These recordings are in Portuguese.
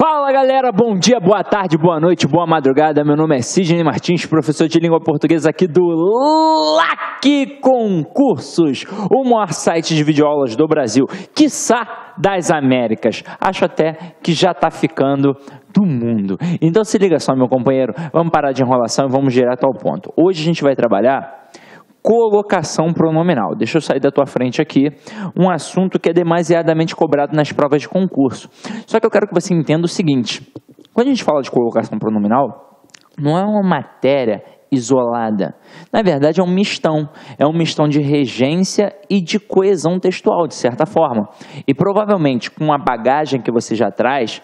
Fala galera, bom dia, boa tarde, boa noite, boa madrugada. Meu nome é Sidney Martins, professor de língua portuguesa aqui do LAC Concursos, o maior site de videoaulas do Brasil, quiçá das Américas. Acho até que já está ficando do mundo. Então se liga só, meu companheiro, vamos parar de enrolação e vamos direto ao ponto. Hoje a gente vai trabalhar colocação pronominal. Deixa eu sair da tua frente aqui, um assunto que é demasiadamente cobrado nas provas de concurso. Só que eu quero que você entenda o seguinte: quando a gente fala de colocação pronominal, não é uma matéria isolada. Na verdade, é um mistão de regência e de coesão textual, de certa forma. E provavelmente, com a bagagem que você já traz,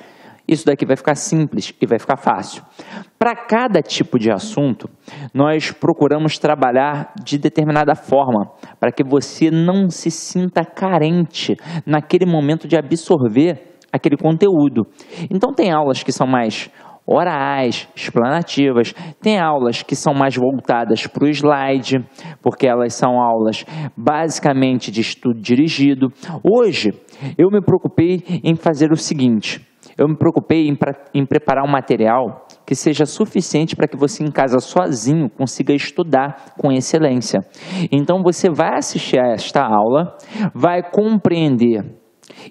isso daqui vai ficar simples e vai ficar fácil. Para cada tipo de assunto, nós procuramos trabalhar de determinada forma, para que você não se sinta carente naquele momento de absorver aquele conteúdo. Então tem aulas que são mais orais, explanativas, tem aulas que são mais voltadas para o slide, porque elas são aulas basicamente de estudo dirigido. Hoje, eu me preocupei em fazer o seguinte: eu me preocupei em preparar um material que seja suficiente para que você em casa sozinho consiga estudar com excelência. Então você vai assistir a esta aula, vai compreender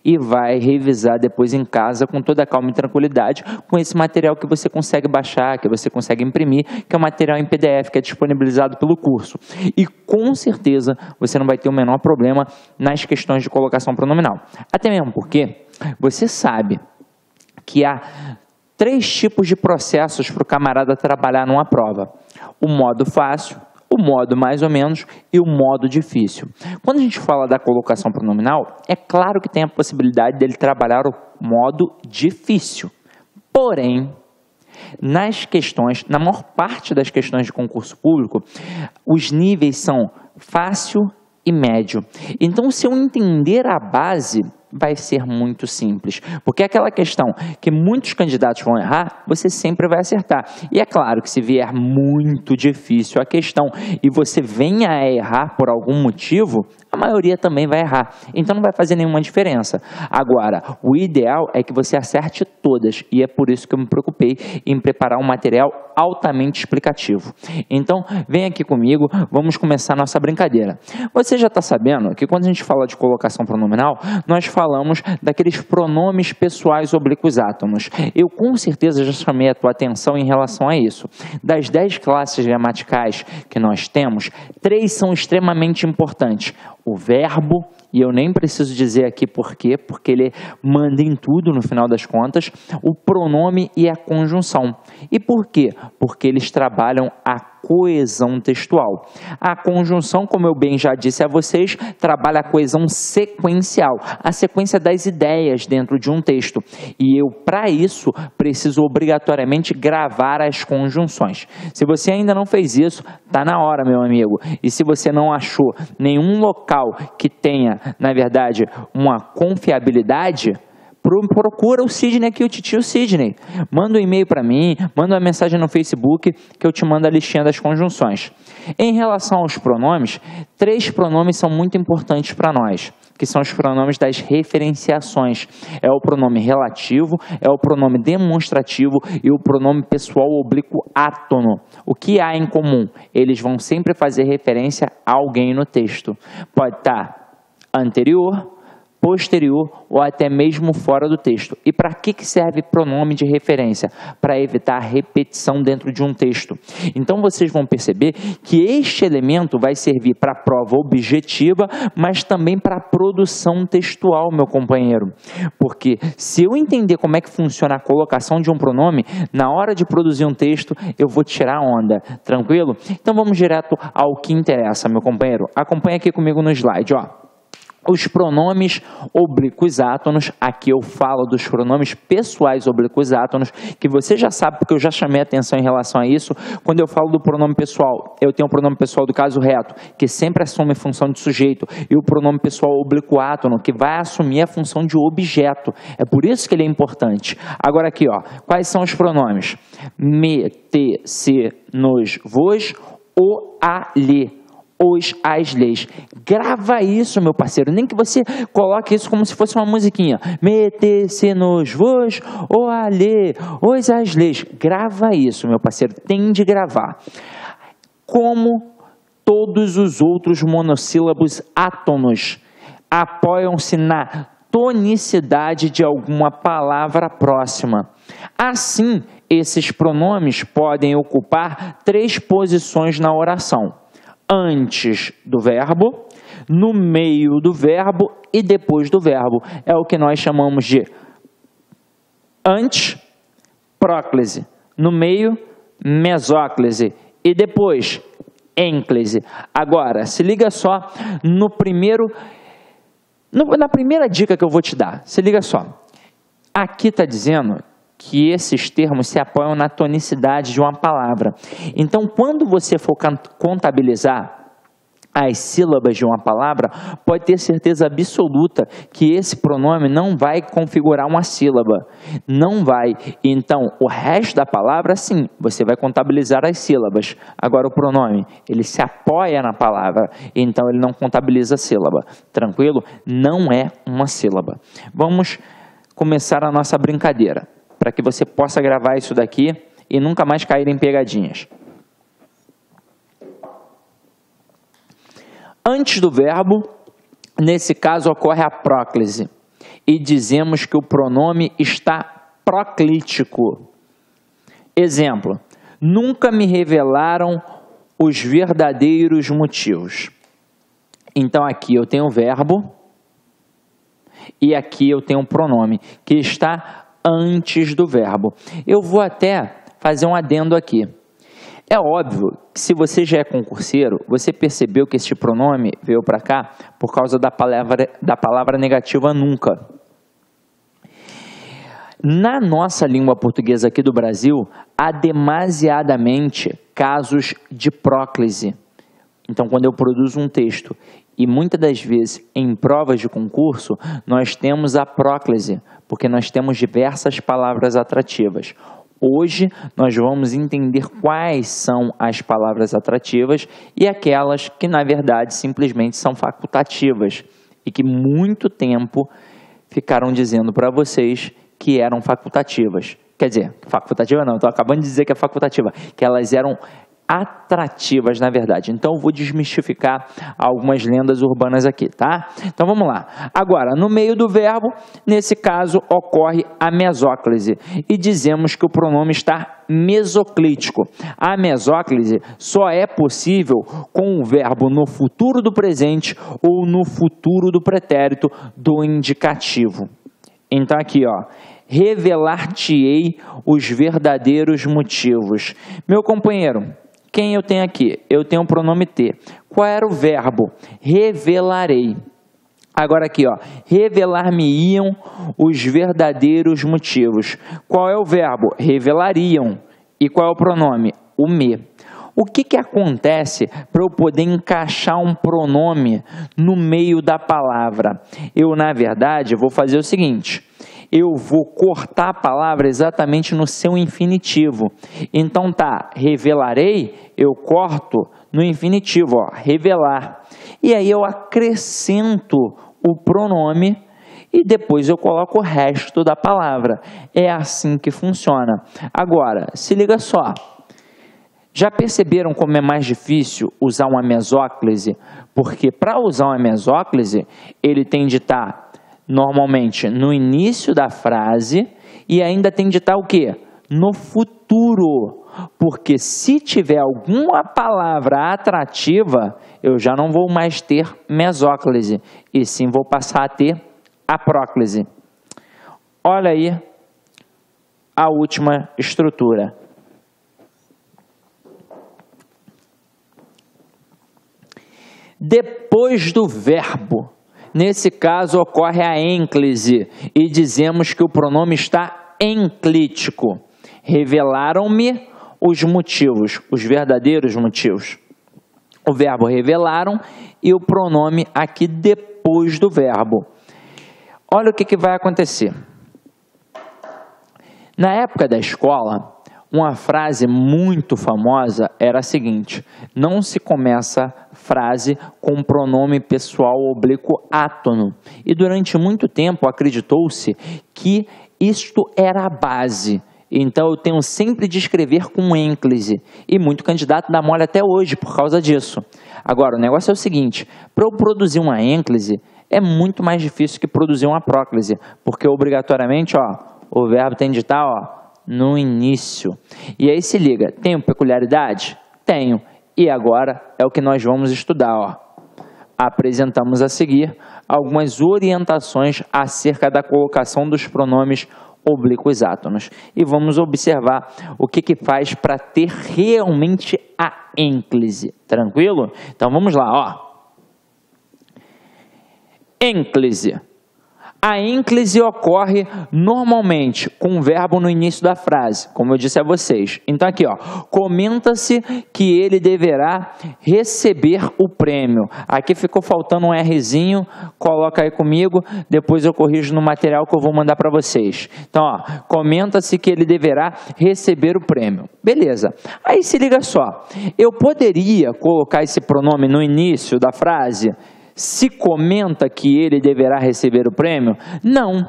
e vai revisar depois em casa com toda a calma e tranquilidade com esse material que você consegue baixar, que você consegue imprimir, que é um material em PDF que é disponibilizado pelo curso. E com certeza você não vai ter o menor problema nas questões de colocação pronominal. Até mesmo porque você sabe que há 3 tipos de processos para o camarada trabalhar numa prova: o modo fácil, o modo mais ou menos e o modo difícil. Quando a gente fala da colocação pronominal, é claro que tem a possibilidade dele trabalhar o modo difícil. Porém, nas questões, na maior parte das questões de concurso público, os níveis são fácil e médio. Então, se eu entender a base, vai ser muito simples, porque aquela questão que muitos candidatos vão errar, você sempre vai acertar. E é claro que se vier muito difícil a questão e você venha a errar por algum motivo, a maioria também vai errar. Então não vai fazer nenhuma diferença. Agora, o ideal é que você acerte todas, e é por isso que eu me preocupei em preparar um material altamente explicativo. Então, vem aqui comigo, vamos começar a nossa brincadeira. Você já está sabendo que quando a gente fala de colocação pronominal, nós falamos daqueles pronomes pessoais oblíquos átonos. Eu com certeza já chamei a tua atenção em relação a isso. Das 10 classes gramaticais que nós temos, 3 são extremamente importantes: o verbo, e eu nem preciso dizer aqui por quê, porque ele manda em tudo no final das contas, o pronome e a conjunção. E por quê? Porque eles trabalham a coesão textual. A conjunção, como eu bem já disse a vocês, trabalha a coesão sequencial, a sequência das ideias dentro de um texto. E eu, para isso, preciso obrigatoriamente gravar as conjunções. Se você ainda não fez isso, tá na hora, meu amigo. E se você não achou nenhum local que tenha, na verdade, uma confiabilidade, procura o Sidney aqui, o titio Sidney. Manda um e-mail para mim, manda uma mensagem no Facebook que eu te mando a listinha das conjunções. Em relação aos pronomes, 3 pronomes são muito importantes para nós, que são os pronomes das referenciações. É o pronome relativo, é o pronome demonstrativo e o pronome pessoal oblíquo átono. O que há em comum? Eles vão sempre fazer referência a alguém no texto. Pode estar anterior, posterior ou até mesmo fora do texto. E para que serve pronome de referência? Para evitar repetição dentro de um texto. Então vocês vão perceber que este elemento vai servir para a prova objetiva, mas também para a produção textual, meu companheiro. Porque se eu entender como é que funciona a colocação de um pronome, na hora de produzir um texto, eu vou tirar onda. Tranquilo? Então vamos direto ao que interessa, meu companheiro. Acompanha aqui comigo no slide, ó. Os pronomes oblíquos átonos, aqui eu falo dos pronomes pessoais oblíquos átonos, que você já sabe porque eu já chamei a atenção em relação a isso. Quando eu falo do pronome pessoal, eu tenho o pronome pessoal do caso reto, que sempre assume função de sujeito, e o pronome pessoal oblíquo átono, que vai assumir a função de objeto. É por isso que ele é importante. Agora aqui, ó, quais são os pronomes? Me, te, se, nos, vos, o, a, lhe. as leis. Grava isso, meu parceiro. Nem que você coloque isso como se fosse uma musiquinha. Meter-se-nos vos, ou a lei, as leis. Grava isso, meu parceiro. Tem de gravar. Como todos os outros monossílabos átonos apoiam-se na tonicidade de alguma palavra próxima. Assim, esses pronomes podem ocupar 3 posições na oração: antes do verbo, no meio do verbo e depois do verbo. É o que nós chamamos de antes, próclise, no meio, mesóclise e depois, ênclise. Agora, se liga só na primeira dica que eu vou te dar. Se liga só. Aqui está dizendo que esses termos se apoiam na tonicidade de uma palavra. Então, quando você for contabilizar as sílabas de uma palavra, pode ter certeza absoluta que esse pronome não vai configurar uma sílaba. Não vai. Então, o resto da palavra, sim, você vai contabilizar as sílabas. Agora, o pronome, ele se apoia na palavra, então ele não contabiliza a sílaba. Tranquilo? Não é uma sílaba. Vamos começar a nossa brincadeira, para que você possa gravar isso daqui e nunca mais cair em pegadinhas. Antes do verbo, nesse caso, ocorre a próclise. E dizemos que o pronome está proclítico. Exemplo: nunca me revelaram os verdadeiros motivos. Então, aqui eu tenho o verbo e aqui eu tenho o pronome, que está antes do verbo. Eu vou até fazer um adendo aqui. É óbvio que se você já é concurseiro, você percebeu que este pronome veio para cá por causa da palavra negativa nunca. Na nossa língua portuguesa aqui do Brasil, há demasiadamente casos de próclise. Então, quando eu produzo um texto e muitas das vezes em provas de concurso, nós temos a próclise, porque nós temos diversas palavras atrativas. Hoje, nós vamos entender quais são as palavras atrativas e aquelas que, na verdade, simplesmente são facultativas e que muito tempo ficaram dizendo para vocês que eram facultativas. Quer dizer, facultativa não, estou acabando de dizer que é facultativa, que elas eram atrativas, na verdade. Então, eu vou desmistificar algumas lendas urbanas aqui, tá? Então, vamos lá. Agora, no meio do verbo, nesse caso, ocorre a mesóclise. E dizemos que o pronome está mesoclítico. A mesóclise só é possível com o verbo no futuro do presente ou no futuro do pretérito do indicativo. Então, aqui, ó. Revelar-te-ei os verdadeiros motivos. Meu companheiro, quem eu tenho aqui? Eu tenho o pronome ter. Qual era o verbo? Revelarei. Agora aqui, ó, revelar-me-iam os verdadeiros motivos. Qual é o verbo? Revelariam. E qual é o pronome? O me. O que acontece para eu poder encaixar um pronome no meio da palavra? Eu, na verdade, vou fazer o seguinte: eu vou cortar a palavra exatamente no seu infinitivo. Então tá, revelarei, eu corto no infinitivo, ó, revelar. E aí eu acrescento o pronome e depois eu coloco o resto da palavra. É assim que funciona. Agora, se liga só. Já perceberam como é mais difícil usar uma mesóclise? Porque para usar uma mesóclise, ele tem de estar normalmente no início da frase e ainda tem de estar o quê? No futuro. Porque se tiver alguma palavra atrativa, eu já não vou mais ter mesóclise, e sim vou passar a ter a próclise. Olha aí a última estrutura. Depois do verbo, nesse caso ocorre a ênclise e dizemos que o pronome está enclítico. Revelaram-me os motivos, os verdadeiros motivos. O verbo revelaram e o pronome aqui depois do verbo. Olha o que vai acontecer. Na época da escola, Uma frase muito famosa era a seguinte: não se começa frase com pronome pessoal oblíquo átono. E durante muito tempo acreditou-se que isto era a base. Então eu tenho sempre de escrever com ênclise. E muito candidato dá mole até hoje por causa disso. Agora, o negócio é o seguinte: para eu produzir uma ênclise, é muito mais difícil que produzir uma próclise. Porque obrigatoriamente, o verbo tem de estar, no início. E aí se liga, tenho peculiaridade? Tenho. E agora é o que nós vamos estudar. Apresentamos a seguir algumas orientações acerca da colocação dos pronomes oblíquos átonos. E vamos observar o que faz para ter realmente a ênclise. Tranquilo? Então vamos lá. Ênclise. A ênclise ocorre normalmente com o verbo no início da frase, como eu disse a vocês. Então aqui, comenta-se que ele deverá receber o prêmio. Aqui ficou faltando um Rzinho, coloca aí comigo, depois eu corrijo no material que eu vou mandar para vocês. Então, comenta-se que ele deverá receber o prêmio. Beleza. Aí se liga só, eu poderia colocar esse pronome no início da frase? Se comenta que ele deverá receber o prêmio? Não.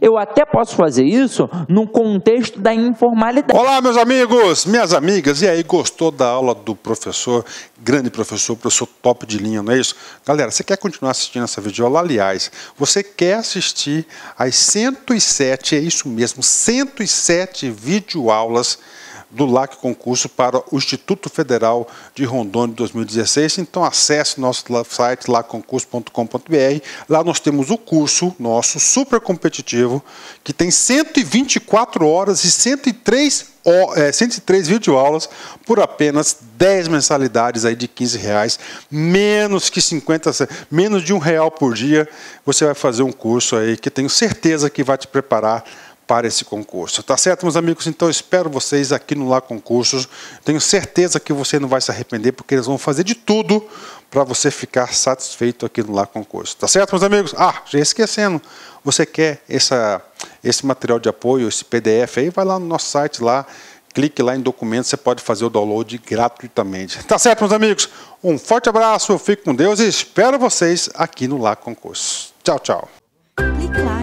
Eu até posso fazer isso no contexto da informalidade. Olá, meus amigos, minhas amigas. E aí, gostou da aula do professor, grande professor top de linha, não é isso? Galera, você quer continuar assistindo essa videoaula? Aliás, você quer assistir às 107, é isso mesmo, 107 videoaulas do LAC Concurso para o Instituto Federal de Rondônia 2016. Então acesse nosso site lacconcurso.com.br. Lá nós temos o curso nosso super competitivo, que tem 124 horas e 103 videoaulas por apenas 10 mensalidades aí de R$15, menos de R$1 por dia. Você vai fazer um curso aí que tenho certeza que vai te preparar para esse concurso. Tá certo, meus amigos? Então eu espero vocês aqui no LAC Concursos. Tenho certeza que você não vai se arrepender, porque eles vão fazer de tudo para você ficar satisfeito aqui no LAC Concursos. Tá certo, meus amigos? Já esquecendo, você quer esse material de apoio, esse PDF aí, vai lá no nosso site lá, clique lá em documentos, você pode fazer o download gratuitamente. Tá certo, meus amigos? Um forte abraço, eu fico com Deus e espero vocês aqui no LAC Concursos. Tchau, tchau. Clique lá.